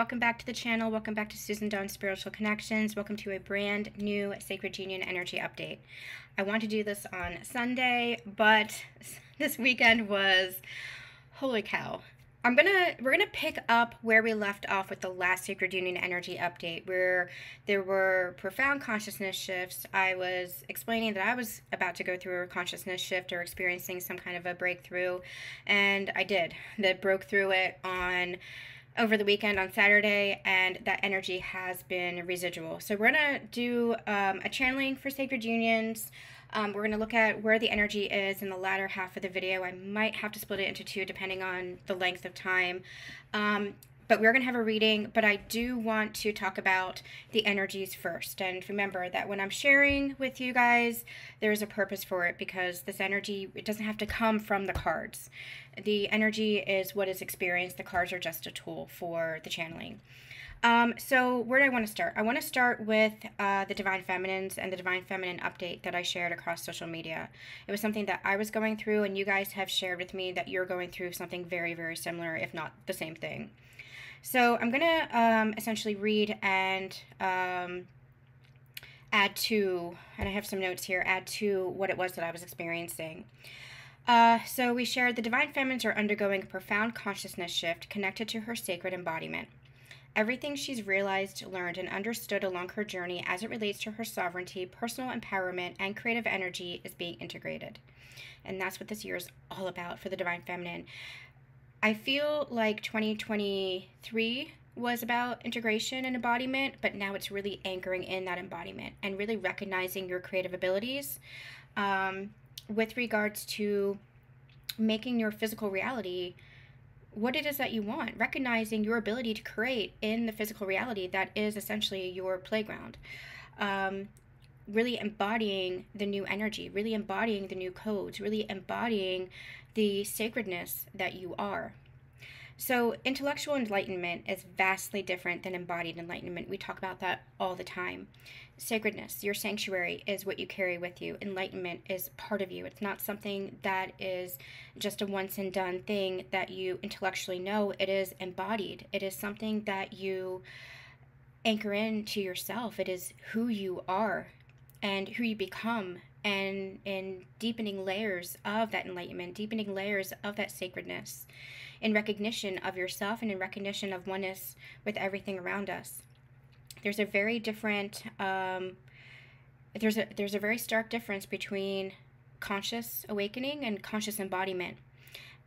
welcome back to the channel. Welcome back to Susan Dawn's Spiritual Connections. Welcome to a brand new Sacred Union Energy Update. I want to do this on Sunday, but this weekend was, holy cow. We're gonna pick up where we left off with the last Sacred Union Energy Update, where there were profound consciousness shifts. I was explaining that I was about to go through a consciousness shift or experiencing some kind of a breakthrough, and I did. That broke through it over the weekend on Saturday, and that energy has been residual. So we're gonna do a channeling for Sacred Unions. We're going to look at where the energy is in the latter half of the video. I might have to split it into two depending on the length of time. But we're going to have a reading, but I do want to talk about the energies first. And remember that when I'm sharing with you guys, there's a purpose for it, because this energy, it doesn't have to come from the cards. The energy is what is experienced. The cards are just a tool for the channeling. So where do I want to start? I want to start with the Divine Feminines and the Divine Feminine update that I shared across social media. It was something that I was going through, and you guys have shared with me that you're going through something very, very similar, if not the same thing. So I'm going to essentially read and add to, and I have some notes here, add to what it was that I was experiencing. So we shared the Divine Feminines are undergoing a profound consciousness shift connected to her sacred embodiment. Everything she's realized, learned, and understood along her journey as it relates to her sovereignty, personal empowerment, and creative energy is being integrated. And that's what this year is all about for the Divine Feminine. I feel like 2023 was about integration and embodiment, but now it's really anchoring in that embodiment and really recognizing your creative abilities with regards to making your physical reality what it is that you want, recognizing your ability to create in the physical reality that is essentially your playground. Really embodying the new energy, really embodying the new codes, really embodying the sacredness that you are. So intellectual enlightenment is vastly different than embodied enlightenment. We talk about that all the time. Sacredness, your sanctuary, is what you carry with you. Enlightenment is part of you. It's not something that is just a once and done thing that you intellectually know. It is embodied. It is something that you anchor into yourself. It is who you are and who you become, and in deepening layers of that enlightenment, deepening layers of that sacredness, in recognition of yourself and in recognition of oneness with everything around us. There's a very different, there's a very stark difference between conscious awakening and conscious embodiment.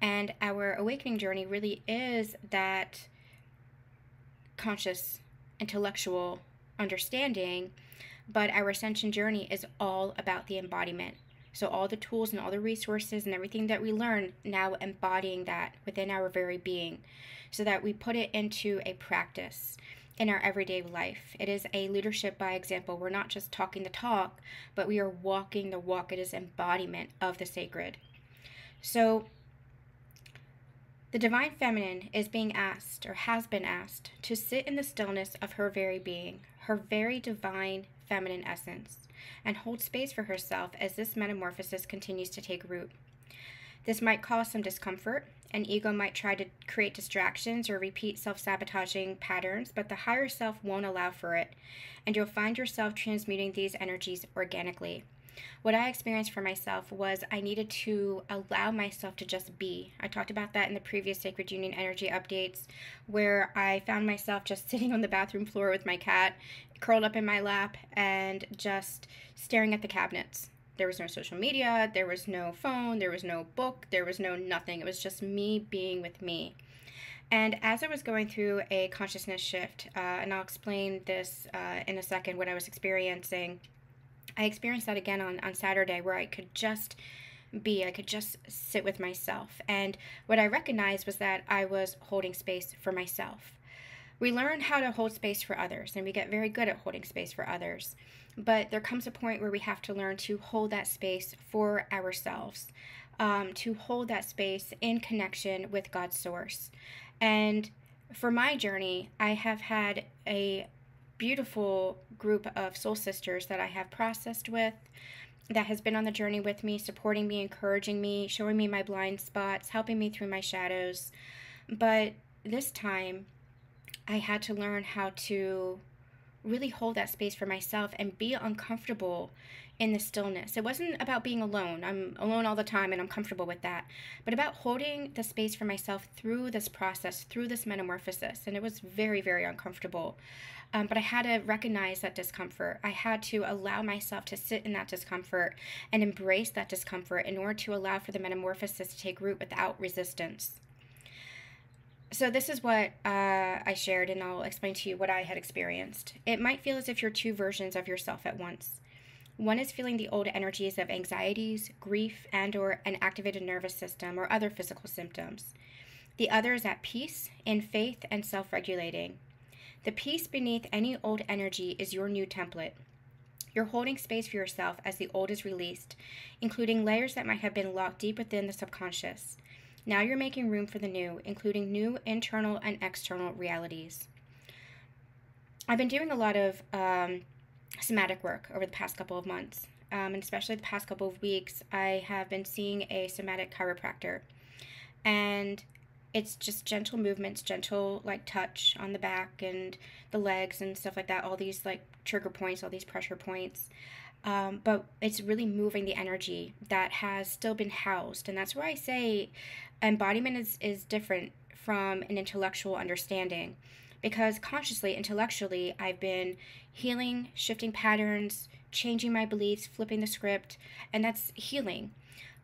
And our awakening journey really is that conscious intellectual understanding, but our ascension journey is all about the embodiment. So all the tools and all the resources and everything that we learn, now embodying that within our very being, so that we put it into a practice in our everyday life. It is a leadership by example. We're not just talking the talk, but we are walking the walk. It is embodiment of the sacred. So the Divine Feminine is being asked, or has been asked, to sit in the stillness of her very being, her very divine feminine essence, and hold space for herself as this metamorphosis continues to take root. This might cause some discomfort, and ego might try to create distractions or repeat self-sabotaging patterns, but the higher self won't allow for it, and you'll find yourself transmuting these energies organically. What I experienced for myself was I needed to allow myself to just be. I talked about that in the previous Sacred Union Energy updates, where I found myself just sitting on the bathroom floor with my cat, curled up in my lap, and just staring at the cabinets. There was no social media, there was no phone, there was no book, there was no nothing. It was just me being with me. And as I was going through a consciousness shift, and I'll explain this in a second, what I was experiencing, I experienced that again on Saturday, where I could just be, I could just sit with myself. And what I recognized was that I was holding space for myself. We learn how to hold space for others, and we get very good at holding space for others. But there comes a point where we have to learn to hold that space for ourselves, to hold that space in connection with God's source. And for my journey, I have had a beautiful group of soul sisters that I have processed with, that has been on the journey with me, supporting me, encouraging me, showing me my blind spots, helping me through my shadows. But this time, I had to learn how to really hold that space for myself and be uncomfortable in the stillness. It wasn't about being alone. I'm alone all the time and I'm comfortable with that. But about holding the space for myself through this process, through this metamorphosis. And it was very, very uncomfortable. But I had to recognize that discomfort. I had to allow myself to sit in that discomfort and embrace that discomfort in order to allow for the metamorphosis to take root without resistance. So this is what I shared, and I'll explain to you what I had experienced. It might feel as if you're two versions of yourself at once. One is feeling the old energies of anxieties, grief, and or an activated nervous system or other physical symptoms. The other is at peace, in faith, and self-regulating. The peace beneath any old energy is your new template. You're holding space for yourself as the old is released, including layers that might have been locked deep within the subconscious. Now you're making room for the new, including new internal and external realities. I've been doing a lot of somatic work over the past couple of months, and especially the past couple of weeks. I have been seeing a somatic chiropractor, and it's just gentle movements, gentle like touch on the back and the legs and stuff like that, all these like trigger points, all these pressure points. But it's really moving the energy that has still been housed. And that's where I say embodiment is different from an intellectual understanding, because consciously, intellectually, I've been healing, shifting patterns, changing my beliefs, flipping the script, and that's healing.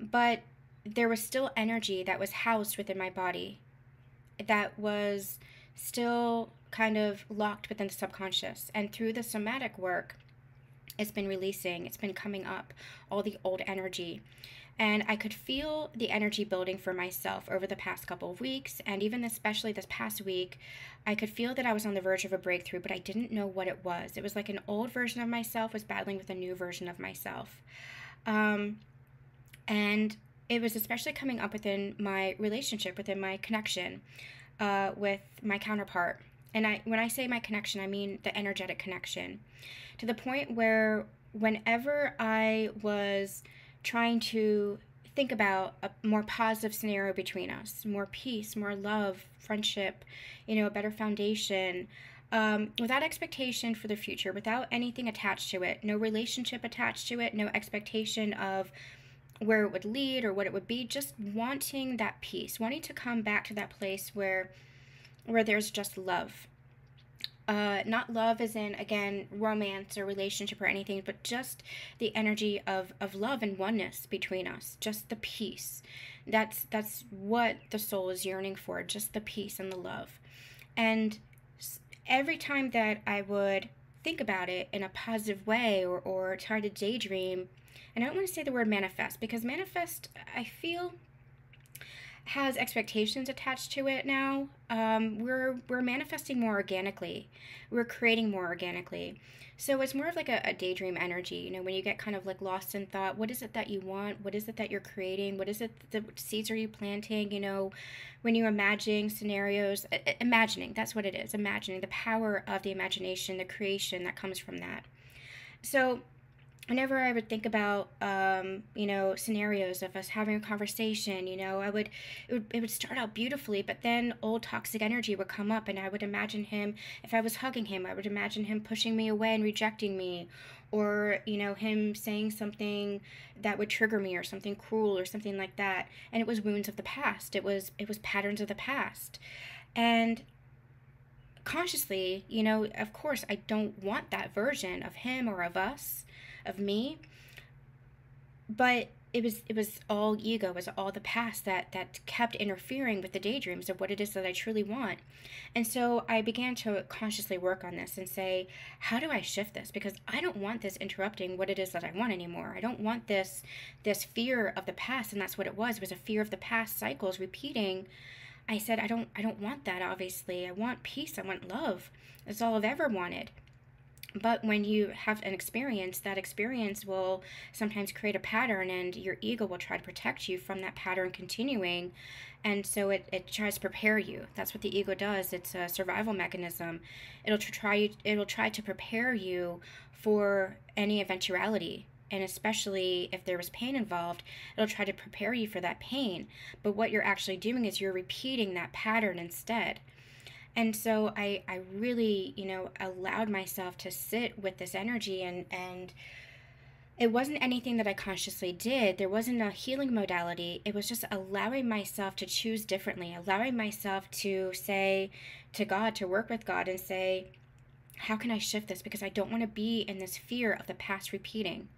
But there was still energy that was housed within my body that was still kind of locked within the subconscious. And through the somatic work, it's been releasing, it's been coming up, all the old energy. And I could feel the energy building for myself over the past couple of weeks, and even especially this past week, I could feel that I was on the verge of a breakthrough, but I didn't know what it was. It was like an old version of myself was battling with a new version of myself. And it was especially coming up within my relationship, within my connection with my counterpart. And when I say my connection, I mean the energetic connection. To the point where whenever I was trying to think about a more positive scenario between us, more peace, more love, friendship, a better foundation, without expectation for the future, without anything attached to it, no relationship attached to it, no expectation of where it would lead or what it would be, just wanting that peace, wanting to come back to that place where there's just love. Not love as in, again, romance or relationship or anything, but just the energy of love and oneness between us, just the peace. That's what the soul is yearning for, just the peace and the love. And every time that I would think about it in a positive way or try to daydream, and I don't want to say the word manifest, because manifest, I feel, has expectations attached to it now. We're manifesting more organically. We're creating more organically. So it's more of like a daydream energy, when you get kind of like lost in thought. What is it that you want? What is it that you're creating? What is it, the seeds are you planting? When you imagine scenarios, imagining, that's what it is. Imagining, the power of the imagination, the creation that comes from that. So whenever I would think about, scenarios of us having a conversation, it would start out beautifully, but then old toxic energy would come up, and I would imagine him, if I was hugging him, I would imagine him pushing me away and rejecting me, or, him saying something that would trigger me, or something cruel or something like that. And it was wounds of the past. It was patterns of the past. And consciously, of course, I don't want that version of him or of us, of me, but it was all ego, it was all the past that kept interfering with the daydreams of what it is that I truly want. And so I began to consciously work on this and say, how do I shift this? Because I don't want this interrupting what it is that I want anymore. I don't want this fear of the past. And that's what it was a fear of the past cycles repeating. I said, I don't want that. Obviously, I want peace, I want love. That's all I've ever wanted. But when you have an experience, that experience will sometimes create a pattern, and your ego will try to protect you from that pattern continuing. And so it tries to prepare you. That's what the ego does. It's a survival mechanism. It'll try to prepare you for any eventuality. And especially if there was pain involved, it'll try to prepare you for that pain. But what you're actually doing is you're repeating that pattern instead. And so I really, allowed myself to sit with this energy, and it wasn't anything that I consciously did. There wasn't a healing modality. It was just allowing myself to choose differently, allowing myself to say to God, to work with God and say, how can I shift this? Because I don't want to be in this fear of the past repeating.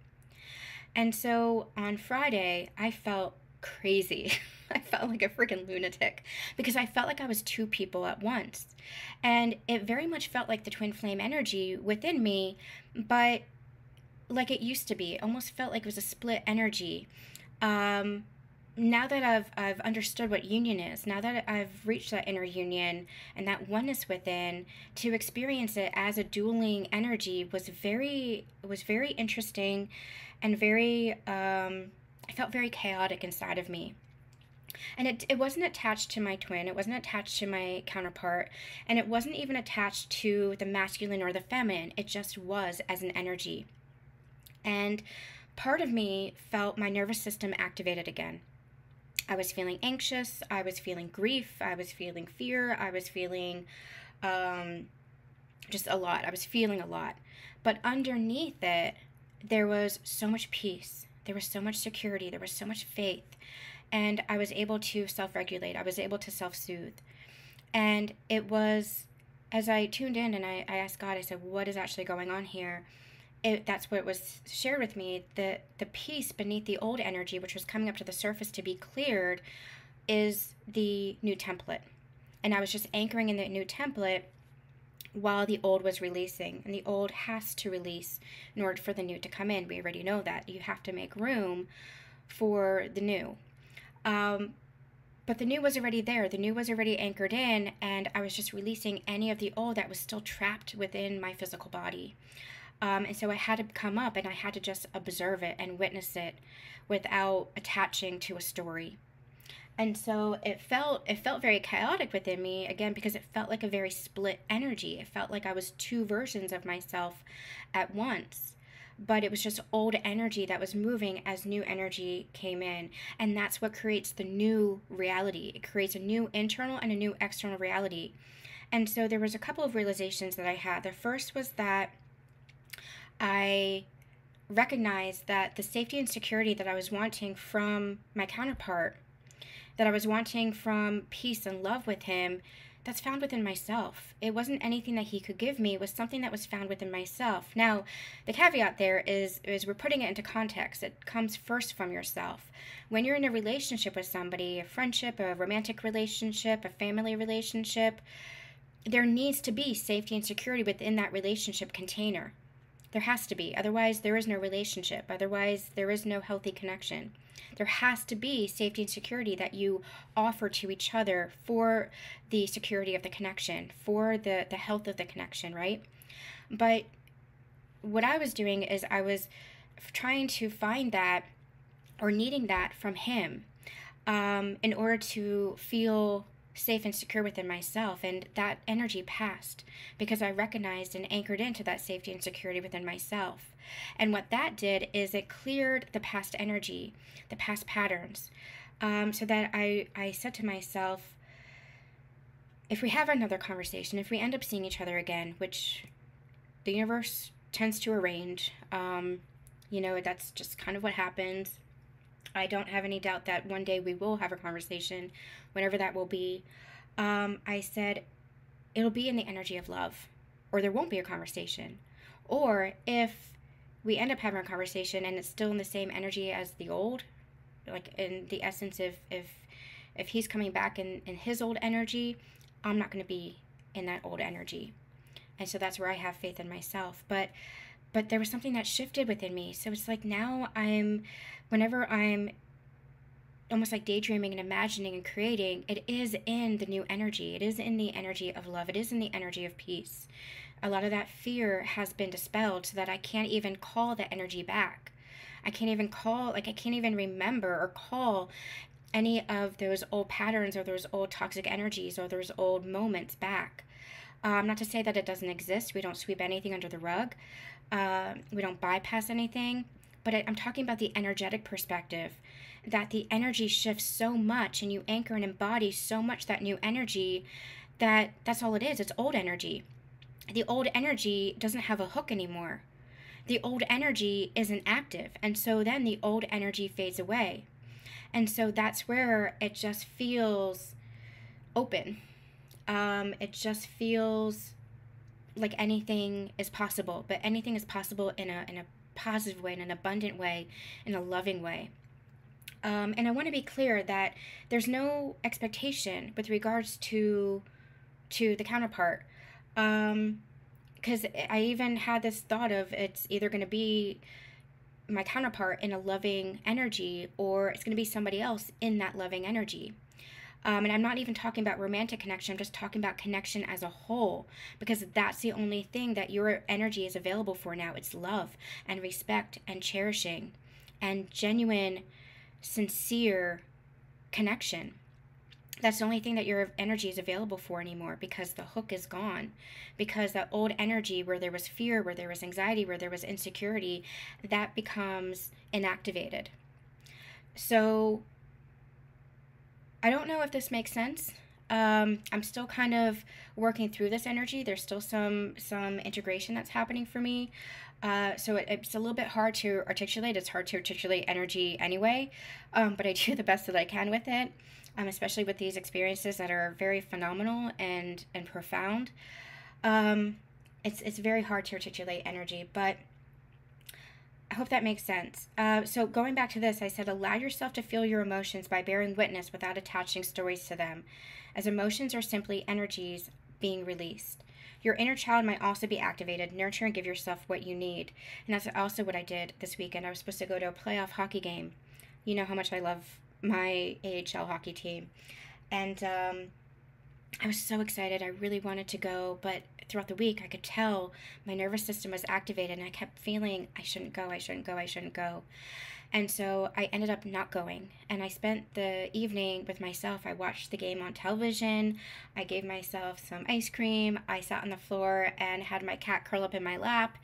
And so on Friday, I felt crazy. I felt like a freaking lunatic because I felt like I was two people at once. And it very much felt like the twin flame energy within me, but like it used to be. It almost felt like it was a split energy. Now that I've understood what union is, now that I've reached that inner union and that oneness within, to experience it as a dueling energy was very interesting and very I felt very chaotic inside of me. And it wasn't attached to my twin, it wasn't attached to my counterpart, and it wasn't even attached to the masculine or the feminine. It just was as an energy. And part of me felt my nervous system activated again. I was feeling anxious, I was feeling grief, I was feeling fear, I was feeling just a lot. I was feeling a lot. But underneath it, there was so much peace. There was so much security. There was so much faith. And I was able to self-regulate. I was able to self-soothe. And it was, as I tuned in and I asked God, I said, what is actually going on here? That's what was shared with me. The peace beneath the old energy, which was coming up to the surface to be cleared, is the new template. And I was just anchoring in the new template while the old was releasing. And the old has to release in order for the new to come in. We already know that. You have to make room for the new. But the new was already there. The new was already anchored in, and I was just releasing any of the old that was still trapped within my physical body. And so I had to come up and I had to just observe it and witness it without attaching to a story. And so it felt very chaotic within me, again, because it felt like a very split energy. It felt like I was two versions of myself at once. But it was just old energy that was moving as new energy came in. And that's what creates the new reality. It creates a new internal and a new external reality. And so there was a couple of realizations that I had. The first was that I recognized that the safety and security that I was wanting from my counterpart, that I was wanting from peace and love with him, that's found within myself. It wasn't anything that he could give me. It was something that was found within myself. Now, the caveat there is we're putting it into context. It comes first from yourself. When you're in a relationship with somebody, a friendship, a romantic relationship, a family relationship, there needs to be safety and security within that relationship container. There has to be. Otherwise, there is no relationship. Otherwise, there is no healthy connection. There has to be safety and security that you offer to each other for the security of the connection, for the health of the connection, right? But what I was doing is I was trying to find that or needing that from him in order to feel safe and secure within myself. And that energy passed because I recognized and anchored into that safety and security within myself. And what that did is it cleared the past energy, the past patterns, so that I said to myself, if we have another conversation, if we end up seeing each other again, which the universe tends to arrange, that's just kind of what happens. I don't have any doubt that one day we will have a conversation, whenever that will be. I said, it'll be in the energy of love, or there won't be a conversation. Or if we end up having a conversation and it's still in the same energy as the old, like in the essence of if he's coming back in his old energy, I'm not going to be in that old energy. And so that's where I have faith in myself. But there was something that shifted within me. So it's like now whenever I'm almost like daydreaming and imagining and creating, it is in the new energy. It is in the energy of love. It is in the energy of peace. A lot of that fear has been dispelled so that I can't even call the energy back. I can't even remember or call any of those old patterns or those old toxic energies or those old moments back. Not to say that it doesn't exist. We don't sweep anything under the rug. We don't bypass anything. But I'm talking about the energetic perspective, that the energy shifts so much and you anchor and embody so much that new energy that's all it is. It's old energy. The old energy doesn't have a hook anymore. The old energy isn't active. And so then the old energy fades away. And so that's where it just feels open. It just feels like anything is possible, but anything is possible in a positive way, in an abundant way, in a loving way. And I want to be clear that there's no expectation with regards to the counterpart. Because I even had this thought of, it's either going to be my counterpart in a loving energy, or it's going to be somebody else in that loving energy. And I'm not even talking about romantic connection. I'm just talking about connection as a whole, because that's the only thing that your energy is available for now. It's love and respect and cherishing and genuine, sincere connection. That's the only thing that your energy is available for anymore, because the hook is gone. Because that old energy where there was fear, where there was anxiety, where there was insecurity, that becomes inactivated. So I don't know if this makes sense. I'm still kind of working through this energy. There's still some integration that's happening for me. So it's a little bit hard to articulate. It's hard to articulate energy anyway, but I do the best that I can with it, especially with these experiences that are very phenomenal and profound. It's very hard to articulate energy, but I hope that makes sense. So going back to this, I said, allow yourself to feel your emotions by bearing witness without attaching stories to them, as emotions are simply energies being released. Your inner child might also be activated. Nurture and give yourself what you need. And that's also what I did this weekend. I was supposed to go to a playoff hockey game. You know how much I love my AHL hockey team. And I was so excited. I really wanted to go, but throughout the week I could tell my nervous system was activated, and I kept feeling I shouldn't go. And so I ended up not going, and I spent the evening with myself. I watched the game on television. I gave myself some ice cream. I sat on the floor and had my cat curl up in my lap,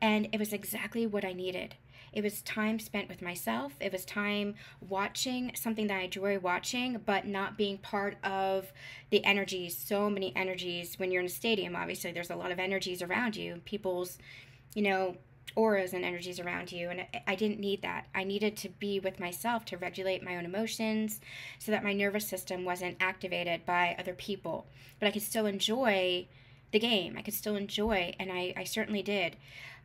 and it was exactly what I needed. It was time spent with myself. It was time watching something that I enjoy watching, but not being part of the energies. So many energies. When you're in a stadium, obviously, there's a lot of energies around you. People's, auras and energies around you. And I didn't need that. I needed to be with myself to regulate my own emotions so that my nervous system wasn't activated by other people. But I could still enjoy the game. I could still enjoy, and I certainly did.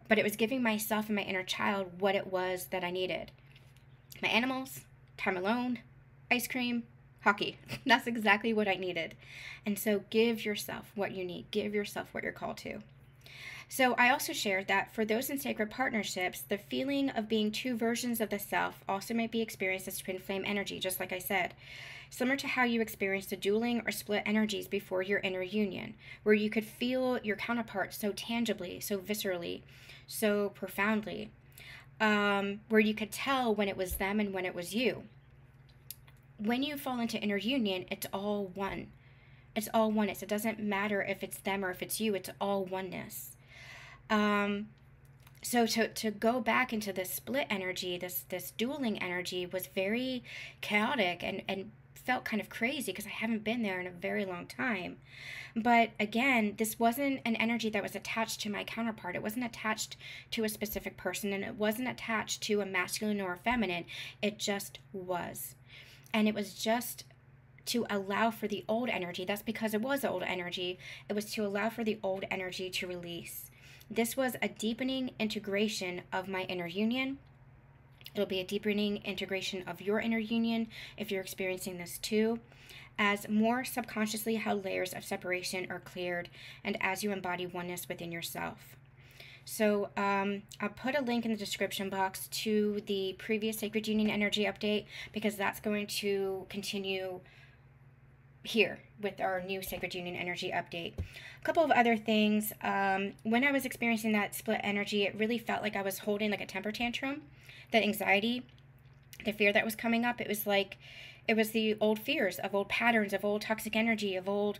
But it was giving myself and my inner child what it was that I needed. My animals, time alone, ice cream, hockey. That's exactly what I needed. And so give yourself what you need. Give yourself what you're called to. So I also shared that for those in sacred partnerships, the feeling of being two versions of the self also might be experienced as twin flame energy, just like I said. Similar to how you experienced the dueling or split energies before your inner union, where you could feel your counterpart so tangibly, so viscerally, so profoundly, where you could tell when it was them and when it was you. When you fall into inner union, it's all one. It's all oneness. It doesn't matter if it's them or if it's you. It's all oneness. So to go back into this split energy, this dueling energy was very chaotic and felt kind of crazy because I haven't been there in a very long time. But again, this wasn't an energy that was attached to my counterpart. It wasn't attached to a specific person, and it wasn't attached to a masculine or a feminine. It just was. And it was just to allow for the old energy. That's because it was old energy. It was to allow for the old energy to release. This was a deepening integration of my inner union. It'll be a deepening integration of your inner union if you're experiencing this too, as more subconsciously held layers of separation are cleared and as you embody oneness within yourself. So I'll put a link in the description box to the previous Sacred Union Energy Update, because that's going to continue here with our new Sacred Union Energy Update. A couple of other things. When I was experiencing that split energy, it really felt like I was holding like a temper tantrum. That anxiety, the fear that was coming up, it was the old fears of old patterns, of old toxic energy, of old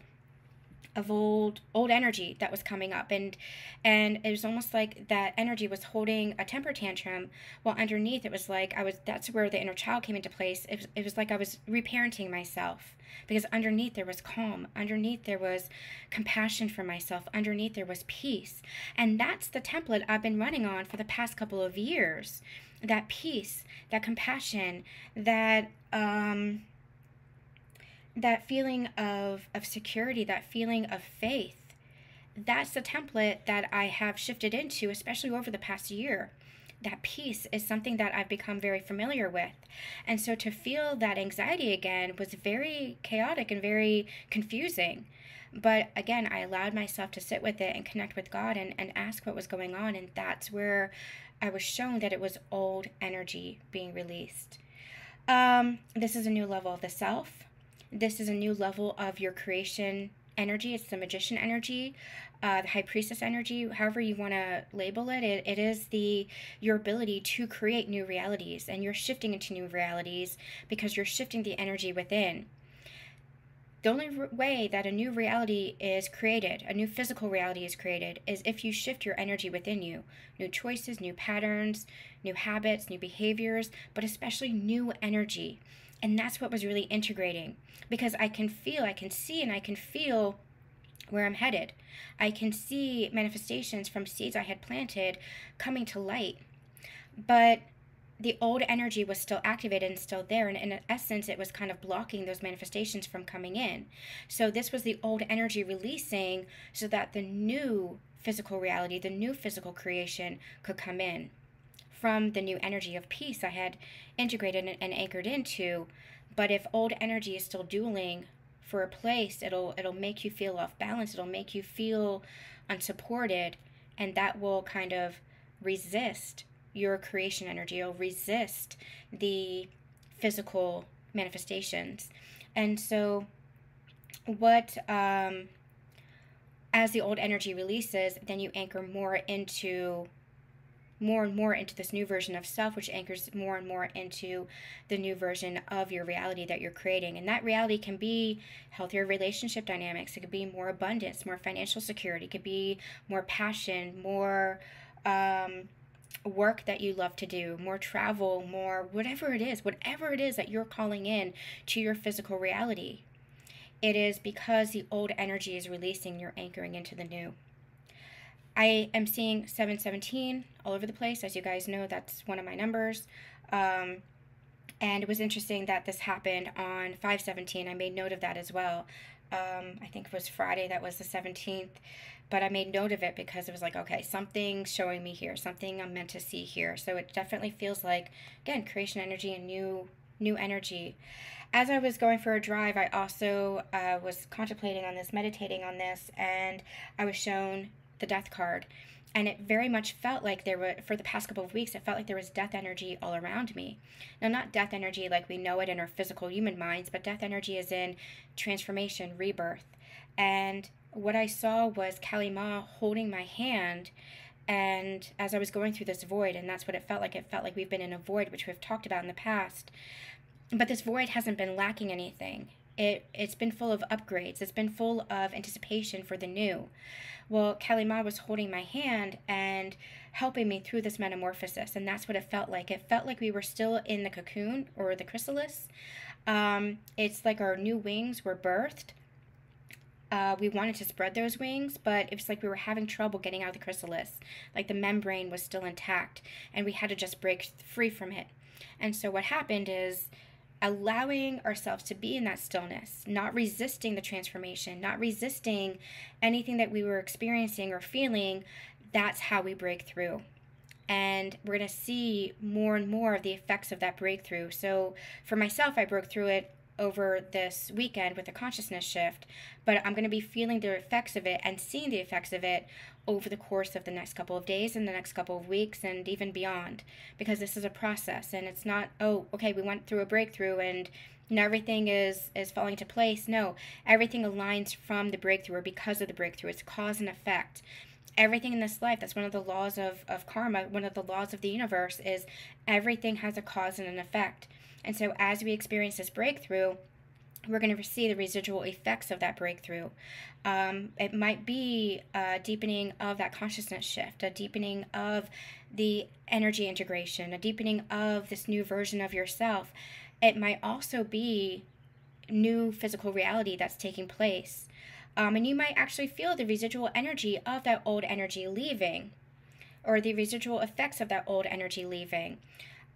of old energy that was coming up, and it was almost like that energy was holding a temper tantrum, while underneath it was like that's where the inner child came into place. It was like I was reparenting myself, because underneath there was calm, underneath there was compassion for myself, underneath there was peace. And that's the template I've been running on for the past couple of years. That peace, that compassion, that that feeling of security, that feeling of faith. That's the template that I have shifted into, especially over the past year. That peace is something that I've become very familiar with. And so to feel that anxiety again was very chaotic and very confusing. But again, I allowed myself to sit with it and connect with God and ask what was going on. And that's where I was shown that it was old energy being released. This is a new level of the self. This is a new level of your creation energy. It's the magician energy, the high priestess energy, however you want to label it. It is your ability to create new realities, and you're shifting into new realities because you're shifting the energy within. The only way that a new reality is created, a new physical reality is created, is if you shift your energy within you. New choices, new patterns, new habits, new behaviors, but especially new energy. And that's what was really integrating, because I can see, and I can feel where I'm headed. I can see manifestations from seeds I had planted coming to light. But the old energy was still activated and still there, and in essence it was kind of blocking those manifestations from coming in. So this was the old energy releasing so that the new physical reality, the new physical creation could come in from the new energy of peace I had integrated and anchored into. But if old energy is still dueling for a place, it'll make you feel off balance, it'll make you feel unsupported, and that will kind of resist your creation energy. It'll resist the physical manifestations. And so what as the old energy releases, then you anchor more and more into this new version of self, which anchors more and more into the new version of your reality that you're creating. And that reality can be healthier relationship dynamics. It could be more abundance, more financial security. It could be more passion, more work that you love to do, more travel, more whatever it is that you're calling in to your physical reality. It is because the old energy is releasing, you're anchoring into the new. I am seeing 717 all over the place. As you guys know, that's one of my numbers. And it was interesting that this happened on 517. I made note of that as well. I think it was Friday that was the 17th. But I made note of it because it was like, okay, something's showing me here. Something I'm meant to see here. So it definitely feels like, again, creation energy and new energy. As I was going for a drive, I also was contemplating on this, meditating on this, and I was shown the death card, and it very much felt like there were, for the past couple of weeks, it felt like there was death energy all around me. Now, not death energy like we know it in our physical human minds, but death energy is in transformation, rebirth. And what I saw was Kali Ma holding my hand, and as I was going through this void, and that's what it felt like we've been in a void, which we've talked about in the past, but this void hasn't been lacking anything. It's been full of upgrades. It's been full of anticipation for the new. Well, Kali Ma was holding my hand and helping me through this metamorphosis, and that's what it felt like. It felt like we were still in the cocoon or the chrysalis. It's like our new wings were birthed. We wanted to spread those wings, but it was like we were having trouble getting out of the chrysalis. Like the membrane was still intact, and we had to just break free from it. And so what happened is allowing ourselves to be in that stillness, not resisting the transformation, not resisting anything that we were experiencing or feeling. That's how we break through. And we're going to see more and more of the effects of that breakthrough. So for myself, I broke through it over this weekend with a consciousness shift, but I'm going to be feeling the effects of it and seeing the effects of it over the course of the next couple of days and the next couple of weeks and even beyond, because this is a process, and it's not, oh, okay, we went through a breakthrough and now everything is falling into place. No, everything aligns from the breakthrough or because of the breakthrough. It's cause and effect. Everything in this life, that's one of the laws of karma, one of the laws of the universe, is everything has a cause and an effect. And so as we experience this breakthrough, we're going to see the residual effects of that breakthrough. It might be a deepening of that consciousness shift, a deepening of the energy integration, a deepening of this new version of yourself. It might also be new physical reality that's taking place. And you might actually feel the residual energy of that old energy leaving, or the residual effects of that old energy leaving.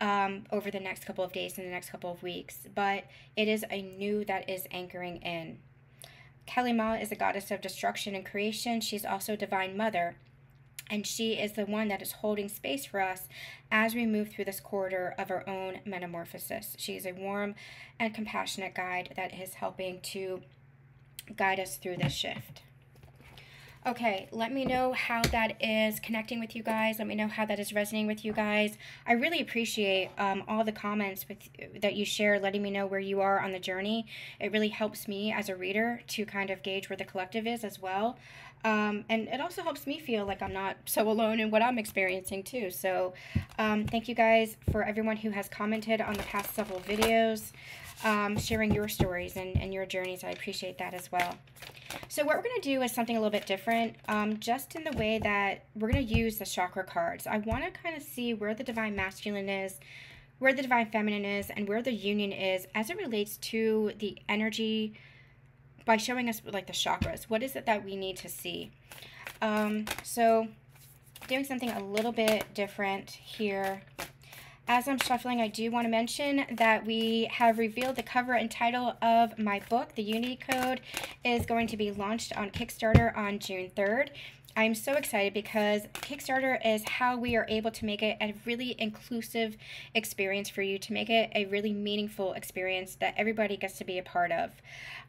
Over the next couple of days and the next couple of weeks. But it is a new that is anchoring in. Kali Ma is the goddess of destruction and creation. She's also Divine Mother. And she is the one that is holding space for us as we move through this corridor of our own metamorphosis. She is a warm and compassionate guide that is helping to guide us through this shift. Okay, let me know how that is connecting with you guys. Let me know how that is resonating with you guys. I really appreciate all the comments that you share, letting me know where you are on the journey. It really helps me as a reader to kind of gauge where the collective is as well. And it also helps me feel like I'm not so alone in what I'm experiencing too. So thank you guys for everyone who has commented on the past several videos, sharing your stories and your journeys. I appreciate that as well. So what we're going to do is something a little bit different, just in the way that we're going to use the chakra cards. I want to kind of see where the Divine Masculine is, where the Divine Feminine is, and where the union is as it relates to the energy by showing us like the chakras. What is it that we need to see? So doing something a little bit different here. As I'm shuffling, I do want to mention that we have revealed the cover and title of my book. The Unity Code is going to be launched on Kickstarter on June 3rd. I'm so excited because Kickstarter is how we are able to make it a really inclusive experience for you, to make it a really meaningful experience that everybody gets to be a part of.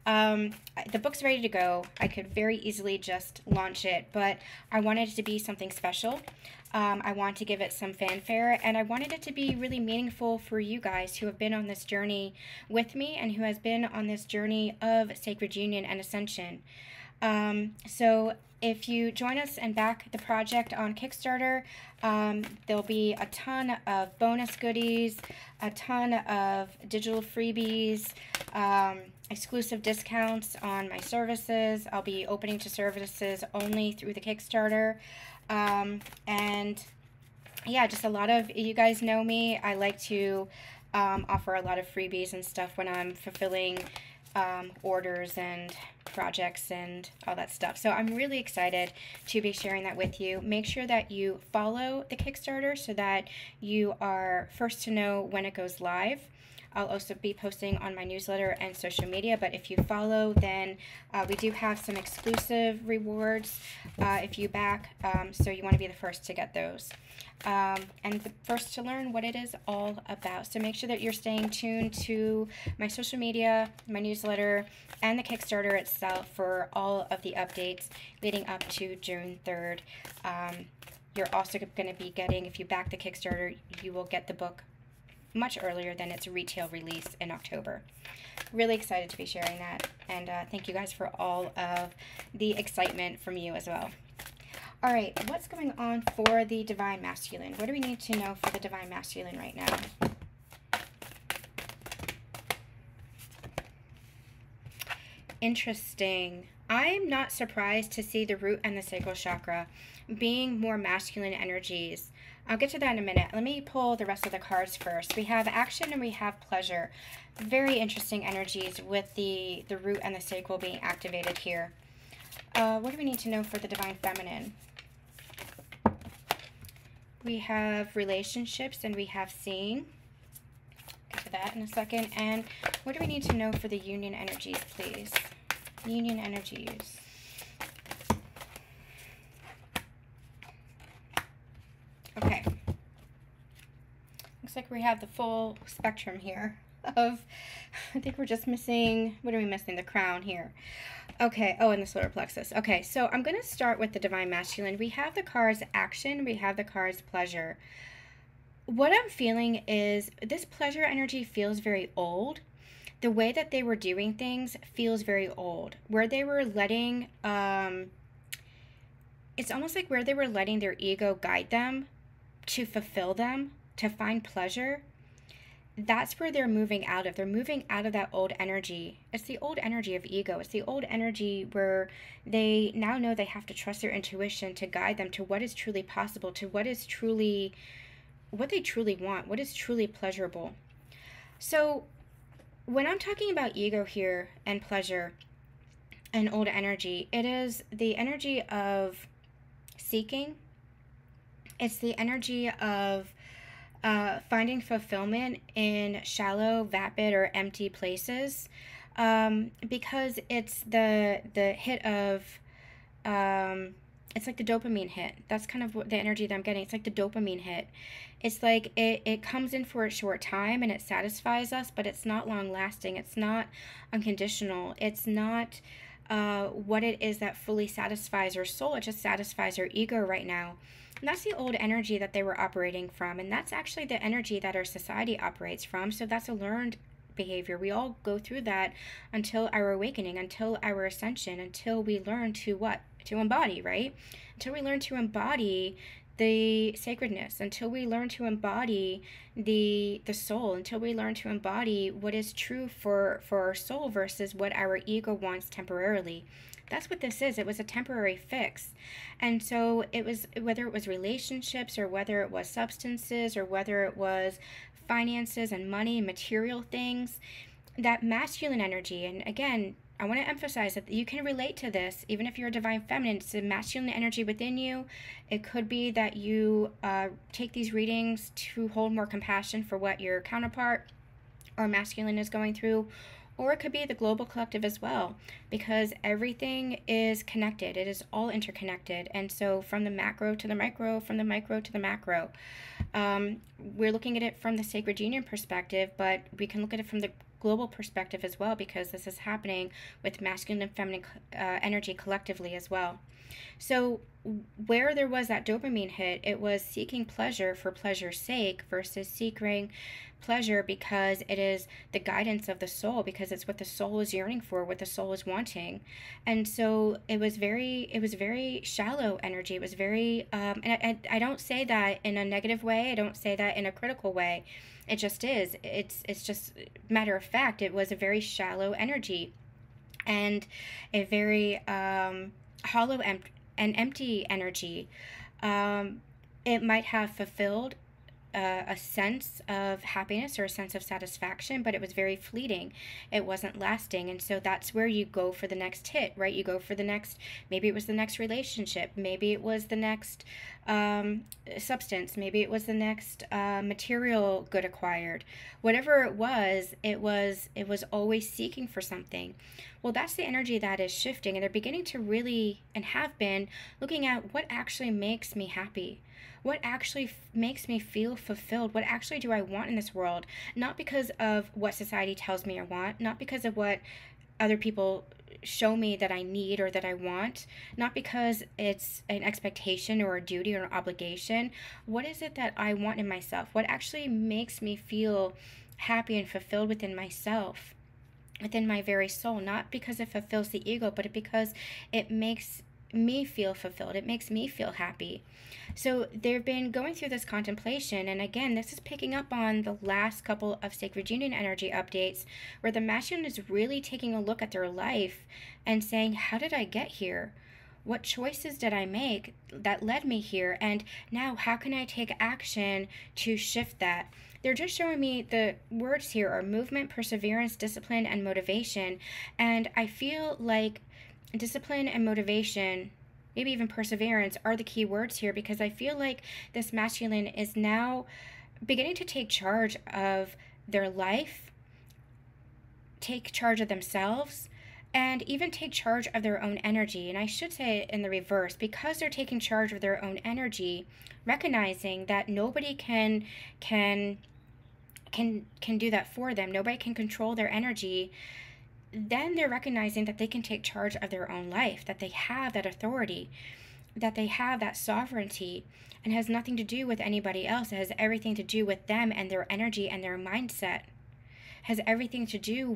The book's ready to go. I could very easily just launch it, but I wanted it to be something special. I want to give it some fanfare, and I wanted it to be really meaningful for you guys who have been on this journey with me and who has been on this journey of sacred union and ascension. So if you join us and back the project on Kickstarter, there'll be a ton of bonus goodies, a ton of digital freebies, exclusive discounts on my services. I'll be opening to services only through the Kickstarter. And yeah, just a lot of, you guys know me, I like to offer a lot of freebies and stuff when I'm fulfilling orders and projects and all that stuff. So I'm really excited to be sharing that with you. Make sure that you follow the Kickstarter so that you are first to know when it goes live. I'll also be posting on my newsletter and social media, but if you follow, then we do have some exclusive rewards if you back, so you want to be the first to get those. And the first to learn what it is all about. So make sure that you're staying tuned to my social media, my newsletter, and the Kickstarter itself for all of the updates leading up to June 3rd. You're also going to be getting, if you back the Kickstarter, you will get the book much earlier than its retail release in October. Really excited to be sharing that, and thank you guys for all of the excitement from you as well. All right, what's going on for the Divine Masculine? What do we need to know for the Divine Masculine right now? Interesting. I'm not surprised to see the root and the sacral chakra being more masculine energies. I'll get to that in a minute. Let me pull the rest of the cards first. We have action and we have pleasure. Very interesting energies with the root and the sacral being activated here. What do we need to know for the Divine Feminine? We have relationships and we have seeing. Get to that in a second. And what do we need to know for the union energies, please? Union energies. Okay. Looks like we have the full spectrum here of, I think we're just missing, what are we missing? The crown here. Okay, oh, and the solar plexus. Okay, so I'm going to start with the Divine Masculine. We have the cards action, we have the cards pleasure. What I'm feeling is this pleasure energy feels very old. The way that they were doing things feels very old. Where they were letting, it's almost like where they were letting their ego guide them to fulfill them, to find pleasure. that's where they're moving out of. They're moving out of that old energy. It's the old energy of ego. It's the old energy where they now know they have to trust their intuition to guide them to what is truly possible, to what is truly, what they truly want, what is truly pleasurable. So when I'm talking about ego here and pleasure and old energy, it is the energy of seeking. It's the energy of finding fulfillment in shallow, vapid, or empty places, because it's the hit of, it's like the dopamine hit. That's kind of what the energy that I'm getting. It's like the dopamine hit. It's like it comes in for a short time and it satisfies us, but it's not long lasting. It's not unconditional. It's not what it is that fully satisfies our soul. It just satisfies our ego right now. And that's the old energy that they were operating from. And that's actually the energy that our society operates from. So that's a learned behavior. We all go through that until our awakening, until our ascension, until we learn to what? To embody, right? Until we learn to embody the sacredness, until we learn to embody the soul, until we learn to embody what is true for our soul versus what our ego wants temporarily. That's what this is. It was a temporary fix. And so it was, whether it was relationships or whether it was substances or whether it was finances and money, material things, that masculine energy. And again, I want to emphasize that you can relate to this, even if you're a divine feminine. It's the masculine energy within you. It could be that you take these readings to hold more compassion for what your counterpart or masculine is going through, or it could be the global collective as well, because everything is connected. It is all interconnected. And so from the macro to the micro, from the micro to the macro, we're looking at it from the sacred union perspective, but we can look at it from the global perspective as well, because this is happening with masculine and feminine energy collectively as well. So where there was that dopamine hit, it was seeking pleasure for pleasure's sake versus seeking pleasure because it is the guidance of the soul, because it's what the soul is yearning for, what the soul is wanting. And so it was very shallow energy. It was very and I don't say that in a negative way. I don't say that in a critical way. It just is. It's just matter of fact. It was a very shallow energy and a very hollow and empty energy. It might have fulfilled a sense of happiness or a sense of satisfaction, but it was very fleeting. It wasn't lasting. And so that's where you go for the next hit, right? You go for the next, maybe it was the next relationship, maybe it was the next substance, maybe it was the next material good acquired. Whatever it was always seeking for something. Well, that's the energy that is shifting, and they're beginning to really, and have been, looking at what actually makes me happy. What actually makes me feel fulfilled? What actually do I want in this world? Not because of what society tells me I want, not because of what other people show me that I need or that I want, not because it's an expectation or a duty or an obligation. What is it that I want in myself? What actually makes me feel happy and fulfilled within myself, within my very soul? Not because it fulfills the ego, but because it makes me feel fulfilled. It makes me feel happy. So they've been going through this contemplation, and again, this is picking up on the last couple of Sacred Union energy updates, where the masculine is really taking a look at their life and saying, how did I get here? What choices did I make that led me here? And now how can I take action to shift that? They're just showing me the words here are movement, perseverance, discipline, and motivation. And I feel like discipline and motivation, maybe even perseverance, are the key words here, because I feel like this masculine is now beginning to take charge of their life, take charge of themselves, and even take charge of their own energy. And I should say it in the reverse, because they're taking charge of their own energy, recognizing that nobody can do that for them. Nobody can control their energy. Then they're recognizing that they can take charge of their own life, that they have that authority, that they have that sovereignty, and has nothing to do with anybody else. It has everything to do with them and their energy and their mindset. It has everything to do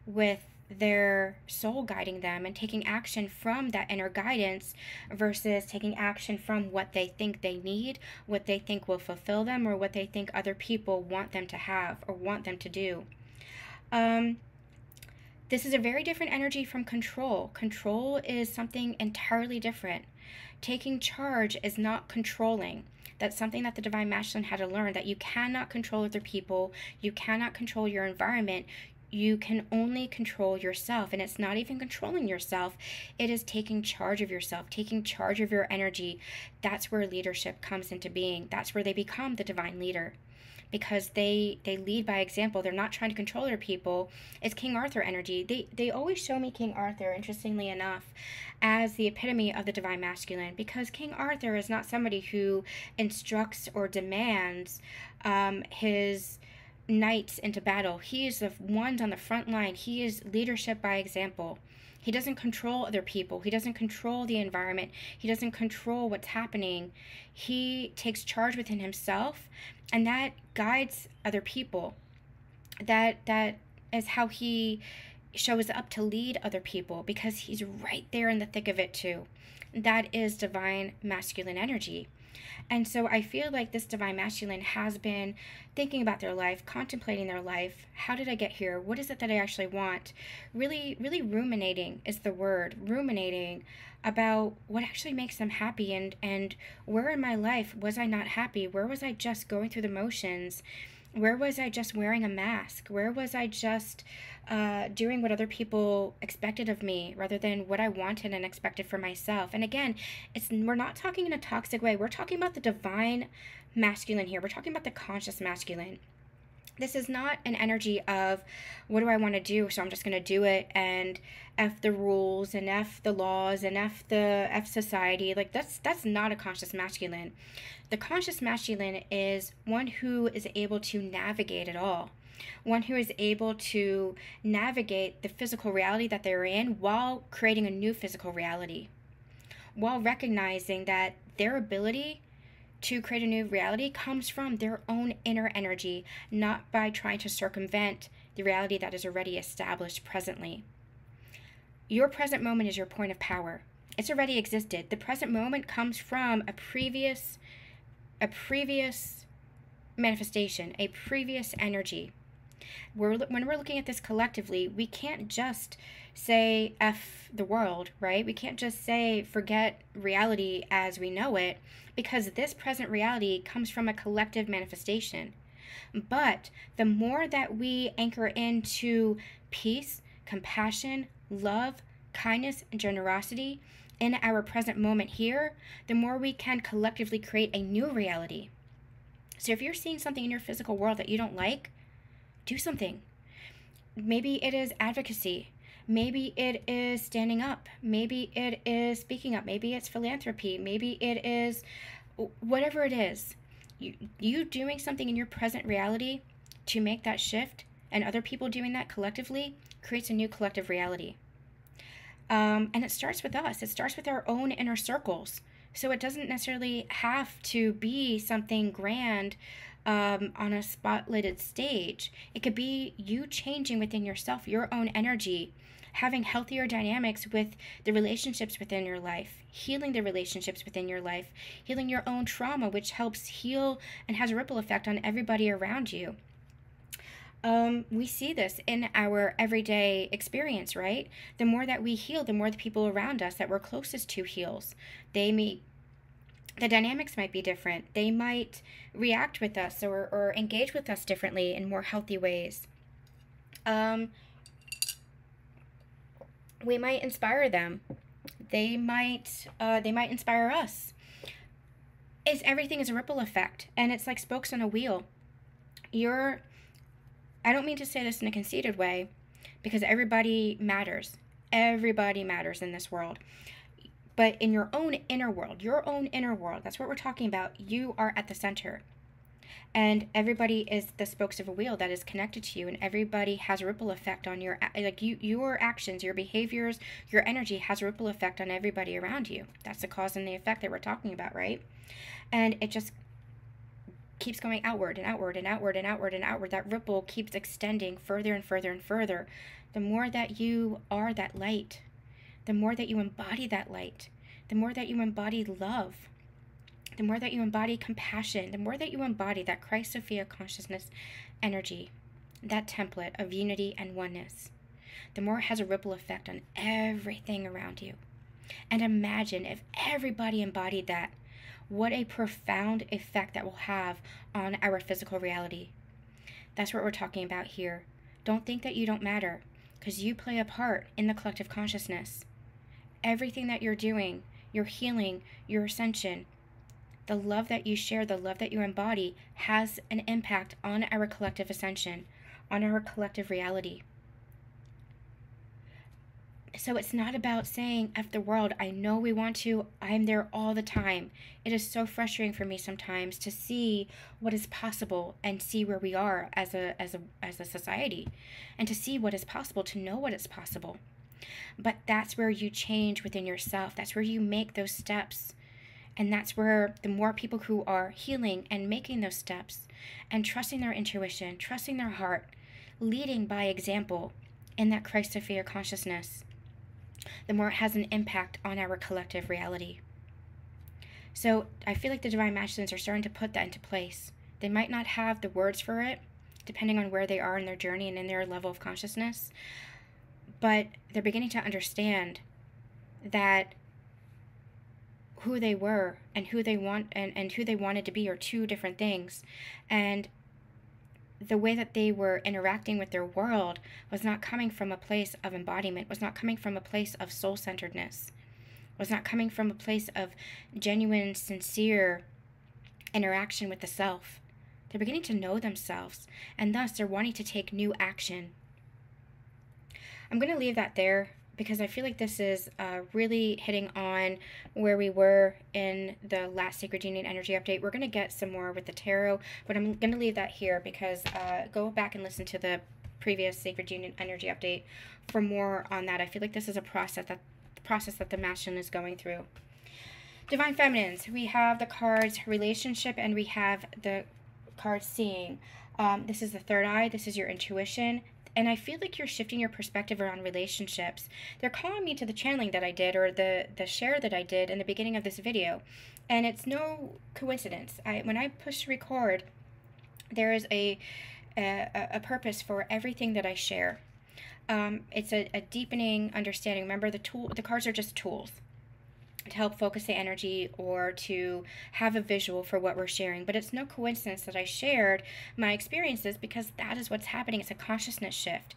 with their soul guiding them and taking action from that inner guidance versus taking action from what they think they need, what they think will fulfill them, or what they think other people want them to have or want them to do. This is a very different energy from control. Control is something entirely different. Taking charge is not controlling. That's something that the Divine Masculine had to learn, that you cannot control other people. You cannot control your environment. You can only control yourself. And it's not even controlling yourself. It is taking charge of yourself, taking charge of your energy. That's where leadership comes into being. That's where they become the divine leader, because they lead by example. They're not trying to control other people. It's King Arthur energy. They always show me King Arthur, interestingly enough, as the epitome of the Divine Masculine, because King Arthur is not somebody who instructs or demands his knights into battle. He is the ones on the front line. He is leadership by example. He doesn't control other people. He doesn't control the environment. He doesn't control what's happening. He takes charge within himself, and that guides other people. That is how he shows up to lead other people, because he's right there in the thick of it too. That is Divine Masculine energy. And so I feel like this Divine Masculine has been thinking about their life, contemplating their life. How did I get here? What is it that I actually want? Really, really ruminating is the word. Ruminating about what actually makes them happy, and where in my life was I not happy? Where was I just going through the motions? Where was I just wearing a mask? Where was I just doing what other people expected of me rather than what I wanted and expected for myself? And again, we're not talking in a toxic way. We're talking about the Divine Masculine here. We're talking about the conscious masculine. This is not an energy of, what do I want to do, so I'm just going to do it, and F the rules, and F the laws, and F society. Like, that's not a conscious masculine. The conscious masculine is one who is able to navigate it all. One who is able to navigate the physical reality that they're in while creating a new physical reality. While recognizing that their ability to create a new reality comes from their own inner energy, not by trying to circumvent the reality that is already established presently. Your present moment is your point of power. It's already existed. The present moment comes from a previous manifestation, a previous energy. When we're looking at this collectively, we can't just say F the world, right? We can't just say forget reality as we know it, because this present reality comes from a collective manifestation. But the more that we anchor into peace, compassion, love, kindness, and generosity in our present moment here, the more we can collectively create a new reality. So if you're seeing something in your physical world that you don't like, do something. Maybe it is advocacy. Maybe it is standing up. Maybe it is speaking up. Maybe it's philanthropy. Maybe it is whatever it is. You doing something in your present reality to make that shift, and other people doing that collectively, creates a new collective reality. And it starts with us. It starts with our own inner circles. So it doesn't necessarily have to be something grand on a spotlighted stage. It could be you changing within yourself, your own energy, having healthier dynamics with the relationships within your life, healing the relationships within your life, healing your own trauma, which helps heal and has a ripple effect on everybody around you. We see this in our everyday experience, right? The more that we heal, the more the people around us that we're closest to heals. The dynamics might be different. They might react with us or engage with us differently in more healthy ways. We might inspire them. They might inspire us. Everything is a ripple effect, and it's like spokes on a wheel. I don't mean to say this in a conceited way, because everybody matters. Everybody matters in this world. But in your own inner world, that's what we're talking about. You are at the center. And everybody is the spokes of a wheel that is connected to you, and everybody has a ripple effect on your actions, your behaviors, your energy has a ripple effect on everybody around you. That's the cause and the effect that we're talking about, right? And it just keeps going outward and outward and outward and outward and outward. That ripple keeps extending further and further and further. The more that you are that light, the more that you embody that light, the more that you embody love, the more that you embody compassion, the more that you embody that Christ Sophia consciousness energy, that template of unity and oneness, the more it has a ripple effect on everything around you. And imagine if everybody embodied that, what a profound effect that will have on our physical reality. That's what we're talking about here. Don't think that you don't matter, because you play a part in the collective consciousness. Everything that you're doing, your healing, your ascension, the love that you share, the love that you embody, has an impact on our collective ascension, on our collective reality. So it's not about saying, F the world, I know we want to, I'm there all the time. It is so frustrating for me sometimes to see what is possible and see where we are as a society, and to see what is possible, to know what is possible. But that's where you change within yourself. That's where you make those steps. And that's where the more people who are healing and making those steps and trusting their intuition, trusting their heart, leading by example in that Christ Sophia consciousness, the more it has an impact on our collective reality. So I feel like the Divine Masculines are starting to put that into place. They might not have the words for it, depending on where they are in their journey and in their level of consciousness, but they're beginning to understand that who they were and who they want and who they wanted to be are two different things. And the way that they were interacting with their world was not coming from a place of embodiment, was not coming from a place of soul-centeredness, was not coming from a place of genuine, sincere interaction with the self. They're beginning to know themselves, and thus they're wanting to take new action. I'm going to leave that there, because I feel like this is really hitting on where we were in the last Sacred Union Energy Update. We're going to get some more with the tarot, but I'm going to leave that here, because go back and listen to the previous Sacred Union Energy Update for more on that. I feel like this is a process that the masculine is going through. Divine Feminines, we have the cards Relationship, and we have the card Seeing. This is the third eye. This is your intuition. And I feel like you're shifting your perspective around relationships. They're calling me to the channeling that I did, or the share that I did in the beginning of this video. And it's no coincidence. When I push record, there is a purpose for everything that I share. It's a deepening understanding. Remember, the cards are just tools to help focus the energy or to have a visual for what we're sharing. But it's no coincidence that I shared my experiences, because that is what's happening. It's a consciousness shift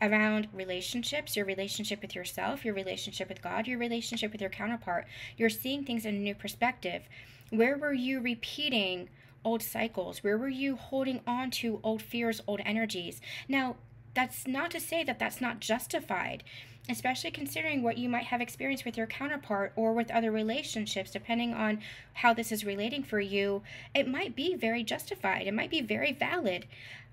around relationships, your relationship with yourself, your relationship with God, your relationship with your counterpart. You're seeing things in a new perspective. Where were you repeating old cycles? Where were you holding on to old fears, old energies? Now, that's not to say that that's not justified, especially considering what you might have experienced with your counterpart or with other relationships. Depending on how this is relating for you, it might be very justified. It might be very valid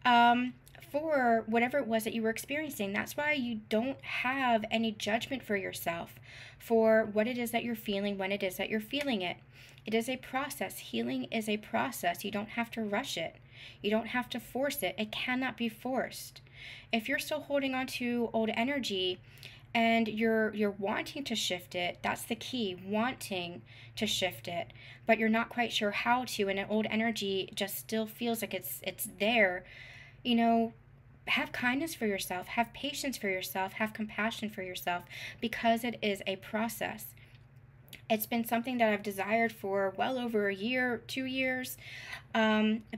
for whatever it was that you were experiencing. That's why you don't have any judgment for yourself for what it is that you're feeling when it is that you're feeling it. It is a process. Healing is a process. You don't have to rush it. You don't have to force it. It cannot be forced. If you're still holding on to old energy and you're wanting to shift it, that's the key, wanting to shift it, but you're not quite sure how to, and an old energy just still feels like it's there, you know, have kindness for yourself, have patience for yourself, have compassion for yourself, because it is a process. It's been something that I've desired for well over a year, 2 years,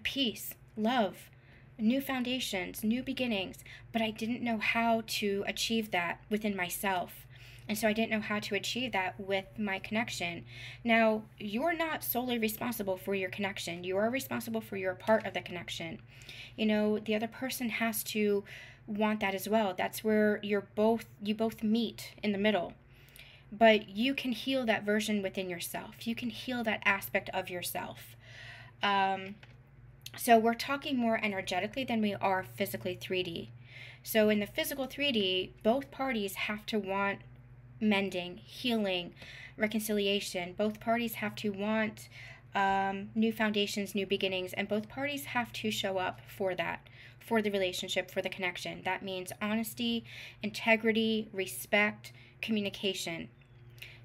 peace, love, new foundations, new beginnings, but I didn't know how to achieve that within myself. And so I didn't know how to achieve that with my connection. Now, you're not solely responsible for your connection. You are responsible for your part of the connection. You know, the other person has to want that as well. That's where you both meet in the middle. But you can heal that version within yourself. You can heal that aspect of yourself. So we're talking more energetically than we are physically 3D. So in the physical 3D, both parties have to want mending, healing, reconciliation. Both parties have to want new foundations, new beginnings, and both parties have to show up for that, for the relationship, for the connection. That means honesty, integrity, respect, communication.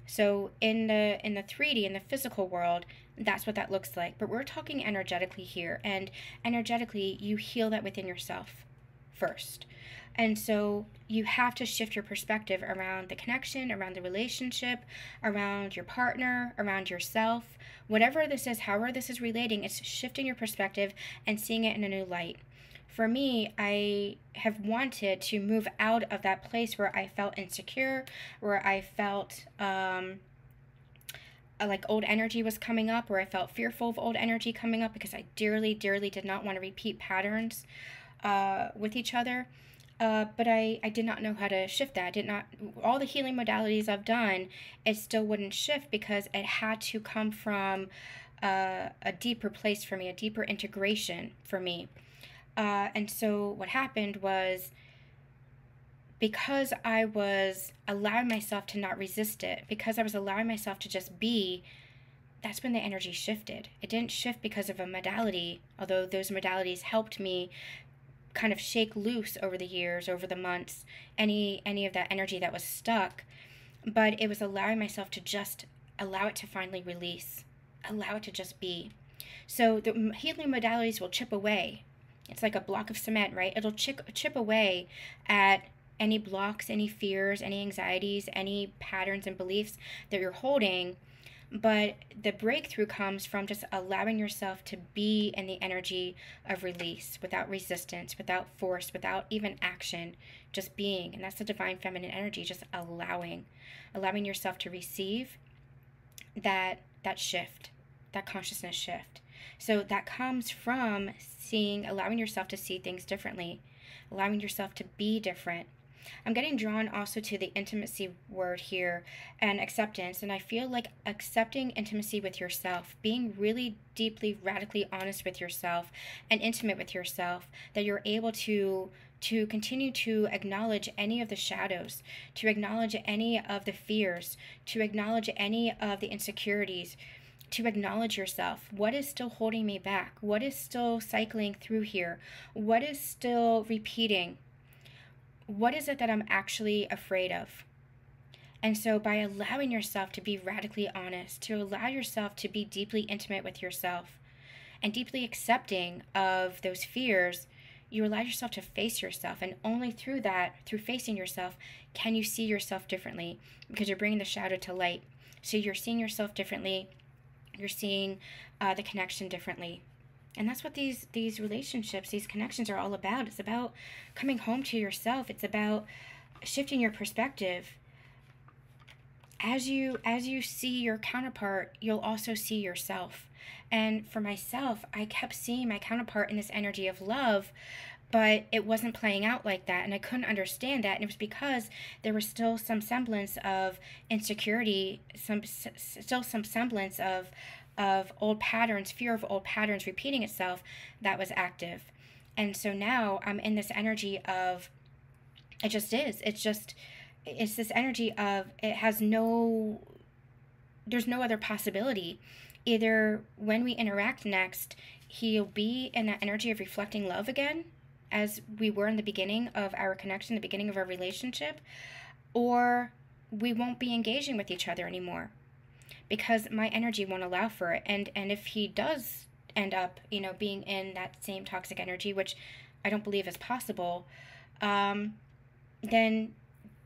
So in the 3D, in the physical world, that's what that looks like. But we're talking energetically here, and energetically, you heal that within yourself first. And so you have to shift your perspective around the connection, around the relationship, around your partner, around yourself. Whatever this is, however this is relating, it's shifting your perspective and seeing it in a new light. For me, I have wanted to move out of that place where I felt insecure, where I felt like old energy was coming up, where I felt fearful of old energy coming up, because I dearly, dearly did not want to repeat patterns with each other. But I did not know how to shift that. I did not, all the healing modalities I've done, it still wouldn't shift because it had to come from a deeper place for me, a deeper integration for me. And so what happened was, because I was allowing myself to not resist it, because I was allowing myself to just be, that's when the energy shifted. It didn't shift because of a modality, although those modalities helped me kind of shake loose over the years, over the months, any of that energy that was stuck. But it was allowing myself to just allow it to finally release, allow it to just be. So the healing modalities will chip away. It's like a block of cement, right? It'll chip away at any blocks, any fears, any anxieties, any patterns and beliefs that you're holding. But the breakthrough comes from just allowing yourself to be in the energy of release, without resistance, without force, without even action, just being. And that's the divine feminine energy, just allowing yourself to receive that shift, that consciousness shift. So that comes from allowing yourself to see things differently, allowing yourself to be different. I'm getting drawn also to the intimacy word here and acceptance. And I feel like accepting intimacy with yourself, being really deeply, radically honest with yourself and intimate with yourself, that you're able to continue to acknowledge any of the shadows, to acknowledge any of the fears, to acknowledge any of the insecurities, to acknowledge yourself. What is still holding me back? What is still cycling through here? What is still repeating? What is it that I'm actually afraid of? And so by allowing yourself to be radically honest, to allow yourself to be deeply intimate with yourself and deeply accepting of those fears, you allow yourself to face yourself. And only through that, through facing yourself, can you see yourself differently, because you're bringing the shadow to light. So you're seeing yourself differently. You're seeing the connection differently. And that's what these relationships, these connections are all about. It's about coming home to yourself. It's about shifting your perspective. As you see your counterpart, you'll also see yourself. And for myself, I kept seeing my counterpart in this energy of love, but it wasn't playing out like that, and I couldn't understand that. And it was because there was still some semblance of insecurity, still some semblance of old patterns, fear of old patterns repeating itself, that was active. And so now I'm in this energy of, it just is. It's this energy of, there's no other possibility. Either when we interact next, he'll be in that energy of reflecting love again, as we were in the beginning of our connection, the beginning of our relationship, or we won't be engaging with each other anymore, because my energy won't allow for it. And if he does end up, being in that same toxic energy, which I don't believe is possible, then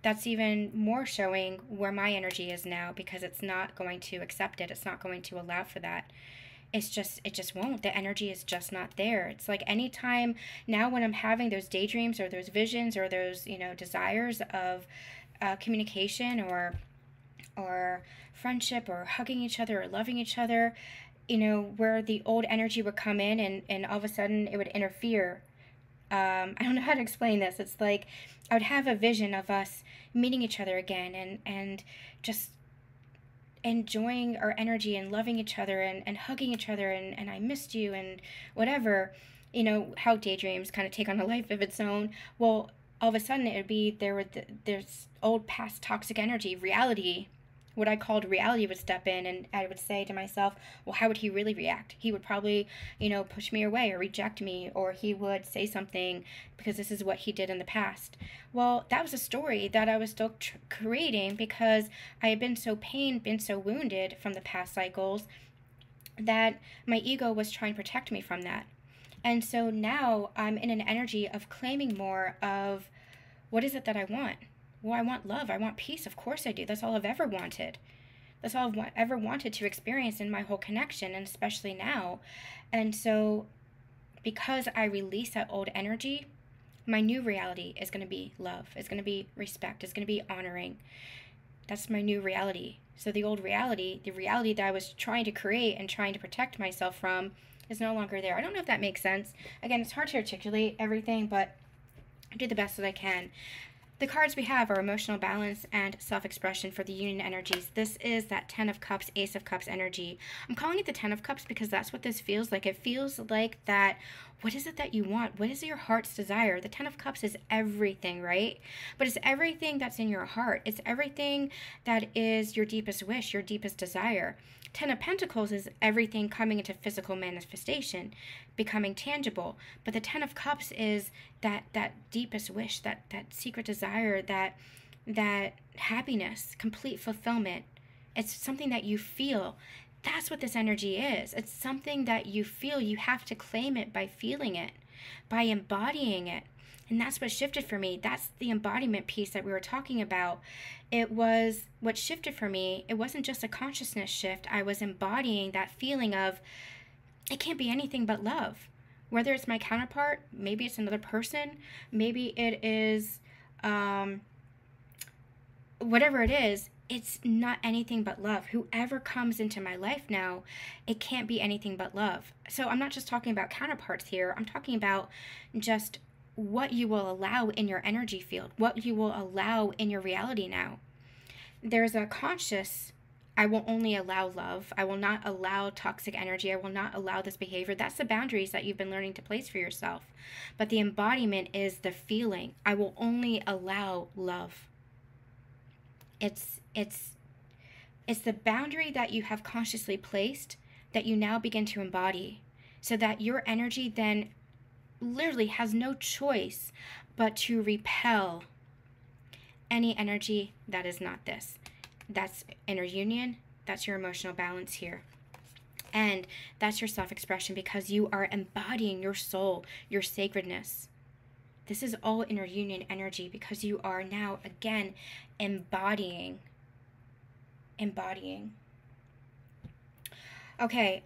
that's even more showing where my energy is now, because it's not going to accept it. It's not going to allow for that. It just won't. The energy is just not there. It's like anytime now when I'm having those daydreams or those visions or those, desires of communication or friendship or hugging each other or loving each other, where the old energy would come in and all of a sudden it would interfere. I don't know how to explain this. It's like I would have a vision of us meeting each other again and just enjoying our energy and loving each other and hugging each other and I missed you and whatever, how daydreams kind of take on a life of its own. Well, all of a sudden it would be there's old past toxic energy, reality what I called reality would step in, and I would say to myself, well, how would he really react? He would probably, push me away or reject me, or he would say something because this is what he did in the past. Well, that was a story that I was still creating because I had been so pained, been so wounded from the past cycles that my ego was trying to protect me from that. And so now I'm in an energy of claiming more of what is it that I want? Well, I want love. I want peace. Of course I do. That's all I've ever wanted. That's all I've ever wanted to experience in my whole connection, and especially now. And so because I release that old energy, my new reality is going to be love. It's going to be respect. It's going to be honoring. That's my new reality. So the old reality, the reality that I was trying to create and trying to protect myself from, is no longer there. I don't know if that makes sense. Again, it's hard to articulate everything, but I do the best that I can. The cards we have are emotional balance and self-expression for the union energies. This is that 10 of Cups, Ace of Cups energy. I'm calling it the 10 of Cups because that's what this feels like. It feels like that, what is it that you want? What is your heart's desire? The 10 of Cups is everything, right? But it's everything that's in your heart. It's everything that is your deepest wish, your deepest desire. 10 of Pentacles is everything coming into physical manifestation, becoming tangible. But the 10 of Cups is that deepest wish, that secret desire, that happiness, complete fulfillment. It's something that you feel. That's what this energy is. It's something that you feel. You have to claim it by feeling it, by embodying it. And that's what shifted for me. That's the embodiment piece that we were talking about. It was what shifted for me. It wasn't just a consciousness shift. I was embodying that feeling of, it can't be anything but love. Whether it's my counterpart, maybe it's another person, maybe it is whatever it is, it's not anything but love. Whoever comes into my life now, it can't be anything but love. So I'm not just talking about counterparts here. I'm talking about just what you will allow in your energy field, what you will allow in your reality now. There's a conscious, I will only allow love. I will not allow toxic energy. I will not allow this behavior. That's the boundaries that you've been learning to place for yourself. But the embodiment is the feeling. I will only allow love. It's the boundary that you have consciously placed that you now begin to embody, so that your energy then literally has no choice but to repel any energy that is not this. That's inner union. That's your emotional balance here. And that's your self-expression, because you are embodying your soul, your sacredness. This is all inner union energy because you are now, again, embodying. Okay,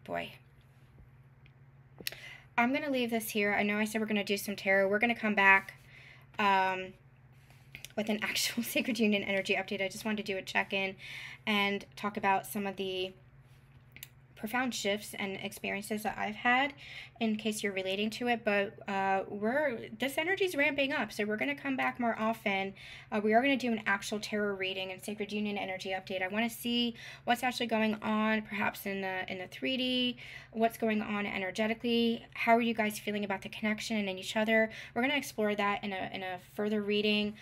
boy. I'm going to leave this here. I know I said we're going to do some tarot. We're going to come back with an actual Sacred Union energy update. I just wanted to do a check-in and talk about some of the profound shifts and experiences that I've had, in case you're relating to it. But this energy is ramping up, so we're going to come back more often. We are going to do an actual tarot reading and Sacred Union energy update. I want to see what's actually going on, perhaps in the 3D, what's going on energetically. How are you guys feeling about the connection and in each other? We're going to explore that in a further reading.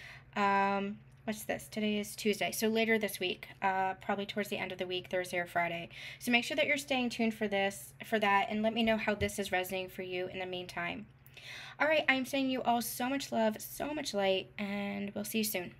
What's this? Today is Tuesday. So later this week, probably towards the end of the week, Thursday or Friday. So make sure that you're staying tuned for that, and let me know how this is resonating for you in the meantime. All right, I'm sending you all so much love, so much light, and we'll see you soon.